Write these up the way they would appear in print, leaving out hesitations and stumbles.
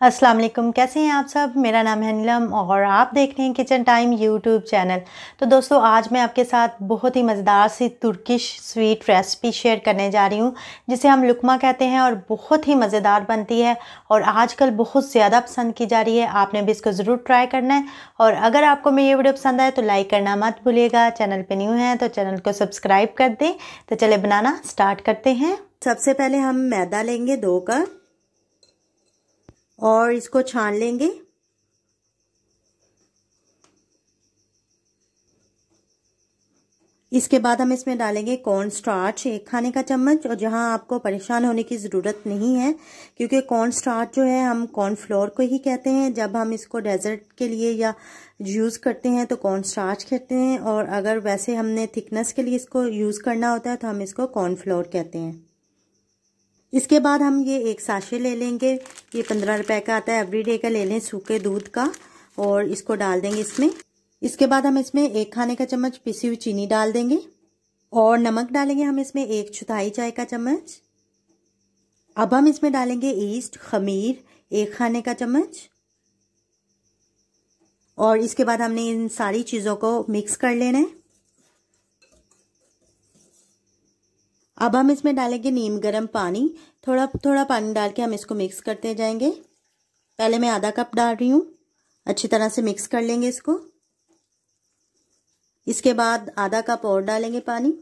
अस्सलाम वालेकुम, कैसे हैं आप सब। मेरा नाम है नीलम और आप देख रहे हैं किचन टाइम यूट्यूब चैनल। तो दोस्तों, आज मैं आपके साथ बहुत ही मज़ेदार सी तुर्किश स्वीट रेसिपी शेयर करने जा रही हूँ, जिसे हम लुकमा कहते हैं और बहुत ही मज़ेदार बनती है और आजकल बहुत ज़्यादा पसंद की जा रही है। आपने भी इसको ज़रूर ट्राई करना है और अगर आपको मेरी ये वीडियो पसंद आए तो लाइक करना मत भूलिएगा। चैनल पर न्यू हैं तो चैनल को सब्सक्राइब कर दें। तो चले बनाना स्टार्ट करते हैं। सबसे पहले हम मैदा लेंगे 2 कप और इसको छान लेंगे। इसके बाद हम इसमें डालेंगे कॉर्न स्टार्च 1 खाने का चम्मच। और जहां आपको परेशान होने की ज़रूरत नहीं है, क्योंकि कॉर्न स्टार्च जो है हम कॉर्न फ्लोर को ही कहते हैं। जब हम इसको डेजर्ट के लिए या यूज़ करते हैं तो कॉर्न स्टार्च कहते हैं, और अगर वैसे हमने थिकनेस के लिए इसको यूज़ करना होता है तो हम इसको कॉर्न फ्लोर कहते हैं। इसके बाद हम ये 1 साशे ले लेंगे। ये 15 रुपए का आता है, एवरीडे का ले लें, सूखे दूध का, और इसको डाल देंगे इसमें। इसके बाद हम इसमें 1 खाने का चम्मच पिसी हुई चीनी डाल देंगे और नमक डालेंगे हम इसमें 1/4 चाय का चम्मच। अब हम इसमें डालेंगे ईस्ट खमीर 1 खाने का चम्मच, और इसके बाद हमने इन सारी चीज़ों को मिक्स कर लेना है। अब हम इसमें डालेंगे नीम गर्म पानी। थोड़ा थोड़ा पानी डाल के हम इसको मिक्स करते जाएंगे। पहले मैं आधा कप डाल रही हूँ। अच्छी तरह से मिक्स कर लेंगे इसको। इसके बाद आधा कप और डालेंगे पानी।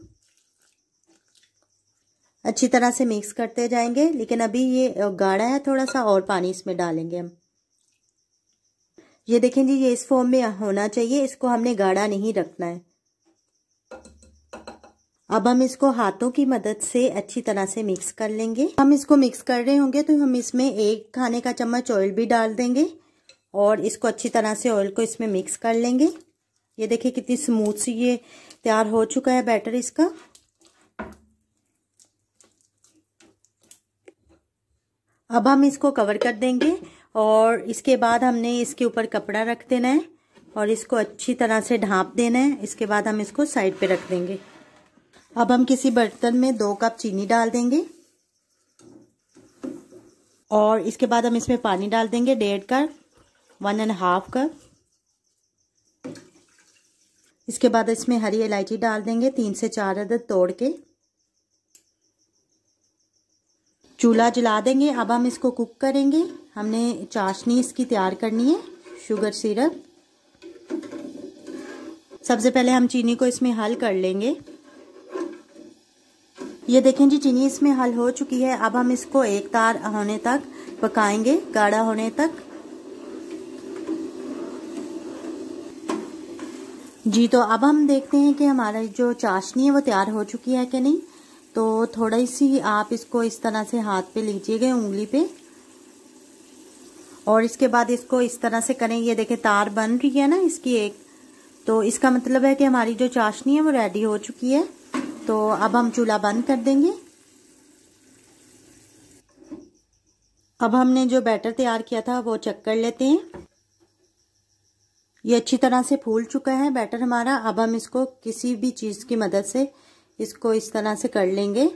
अच्छी तरह से मिक्स करते जाएंगे, लेकिन अभी ये गाढ़ा है थोड़ा सा, और पानी इसमें डालेंगे हम। ये देखें जी, ये इस फॉर्म में होना चाहिए, इसको हमने गाढ़ा नहीं रखना है। अब हम इसको हाथों की मदद से अच्छी तरह से मिक्स कर लेंगे। हम इसको मिक्स कर रहे होंगे तो हम इसमें 1 खाने का चम्मच ऑयल भी डाल देंगे और इसको अच्छी तरह से ऑयल को इसमें मिक्स कर लेंगे। ये देखिए कितनी स्मूथ सी ये तैयार हो चुका है बैटर इसका। अब हम इसको कवर कर देंगे और इसके बाद हमने इसके ऊपर कपड़ा रख देना है और इसको अच्छी तरह से ढाँप देना है। इसके बाद हम इसको साइड पे रख देंगे। अब हम किसी बर्तन में 2 कप चीनी डाल देंगे और इसके बाद हम इसमें पानी डाल देंगे 1.5 कप, 1.5 कप। इसके बाद इसमें हरी इलायची डाल देंगे 3 से 4 अदद तोड़ के। चूल्हा जला देंगे। अब हम इसको कुक करेंगे। हमने चाशनी इसकी तैयार करनी है, शुगर सिरप। सबसे पहले हम चीनी को इसमें हल कर लेंगे। ये देखें जी, चीनी इसमें हल हो चुकी है। अब हम इसको एक तार होने तक पकाएंगे, गाढ़ा होने तक। जी, तो अब हम देखते हैं कि हमारा जो चाशनी है वो तैयार हो चुकी है कि नहीं। तो थोड़ी सी आप इसको इस तरह से हाथ पे लीजिएगा, उंगली पे, और इसके बाद इसको इस तरह से करें। ये देखें तार बन रही है ना इसकी एक, तो इसका मतलब है कि हमारी जो चाशनी है वो रेडी हो चुकी है। तो अब हम चूल्हा बंद कर देंगे। अब हमने जो बैटर तैयार किया था वो चेक कर लेते हैं। ये अच्छी तरह से फूल चुका है बैटर हमारा। अब हम इसको किसी भी चीज़ की मदद से इसको इस तरह से कर लेंगे।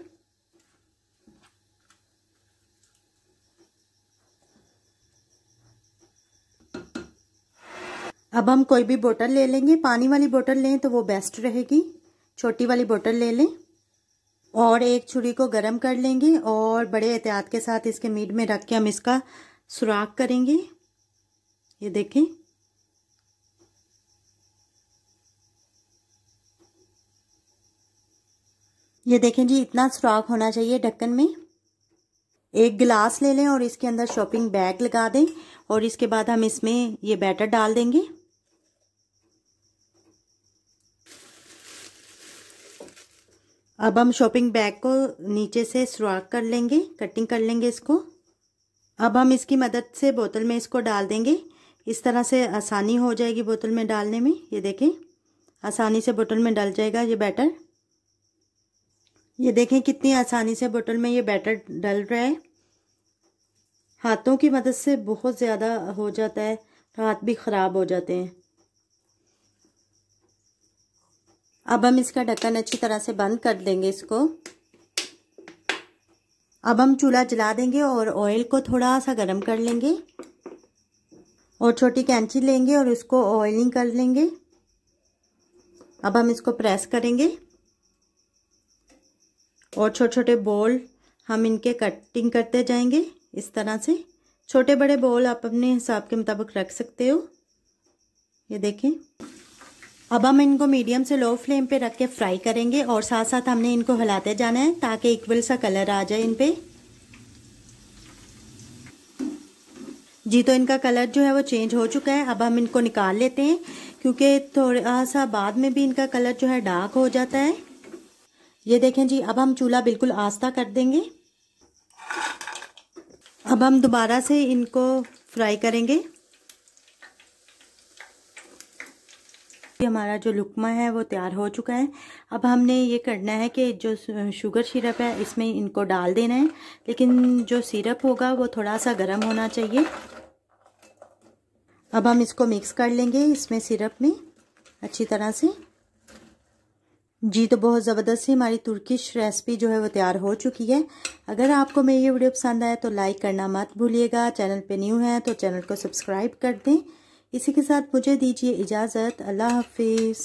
अब हम कोई भी बोतल ले लेंगे। पानी वाली बोतल लें तो वो बेस्ट रहेगी। छोटी वाली बोतल ले लें और एक छुरी को गरम कर लेंगे और बड़े एहतियात के साथ इसके मिड में रख के हम इसका सुराख करेंगे। ये देखें, ये देखें जी, इतना सुराख होना चाहिए ढक्कन में। एक गिलास ले लें और इसके अंदर शॉपिंग बैग लगा दें और इसके बाद हम इसमें ये बैटर डाल देंगे। अब हम शॉपिंग बैग को नीचे से सुराख कर लेंगे, कटिंग कर लेंगे इसको। अब हम इसकी मदद से बोतल में इसको डाल देंगे। इस तरह से आसानी हो जाएगी बोतल में डालने में। ये देखें, आसानी से बोतल में डल जाएगा ये बैटर। ये देखें कितनी आसानी से बोतल में ये बैटर डल रहा है। हाथों की मदद से बहुत ज़्यादा हो जाता है, हाथ भी ख़राब हो जाते हैं। अब हम इसका ढक्कन अच्छी तरह से बंद कर देंगे इसको। अब हम चूल्हा जला देंगे और ऑयल को थोड़ा सा गर्म कर लेंगे। और छोटी कैंची लेंगे और इसको ऑयलिंग कर लेंगे। अब हम इसको प्रेस करेंगे और छोटे छोटे बॉल हम इनके कटिंग करते जाएंगे। इस तरह से छोटे बड़े बॉल आप अपने हिसाब के मुताबिक रख सकते हो। ये देखें। अब हम इनको मीडियम से लो फ्लेम पे रख के फ्राई करेंगे और साथ साथ हमने इनको हिलाते जाना है ताकि इक्वल सा कलर आ जाए इन पे। जी तो इनका कलर जो है वो चेंज हो चुका है। अब हम इनको निकाल लेते हैं क्योंकि थोड़ा सा बाद में भी इनका कलर जो है डार्क हो जाता है। ये देखें जी। अब हम चूल्हा बिल्कुल आस्ता कर देंगे। अब हम दोबारा से इनको फ्राई करेंगे। हमारा जो लुकमा है वो तैयार हो चुका है। अब हमने ये करना है कि जो शुगर सिरप है इसमें इनको डाल देना है, लेकिन जो सिरप होगा वो थोड़ा सा गर्म होना चाहिए। अब हम इसको मिक्स कर लेंगे इसमें सिरप में अच्छी तरह से। जी तो बहुत ज़बरदस्त सी हमारी तुर्किश रेसिपी जो है वो तैयार हो चुकी है। अगर आपको मेरी ये वीडियो पसंद आए तो लाइक करना मत भूलिएगा। चैनल पे न्यू है तो चैनल को सब्सक्राइब कर दें। इसी के साथ मुझे दीजिए इजाज़त। अल्लाह हाफिज़।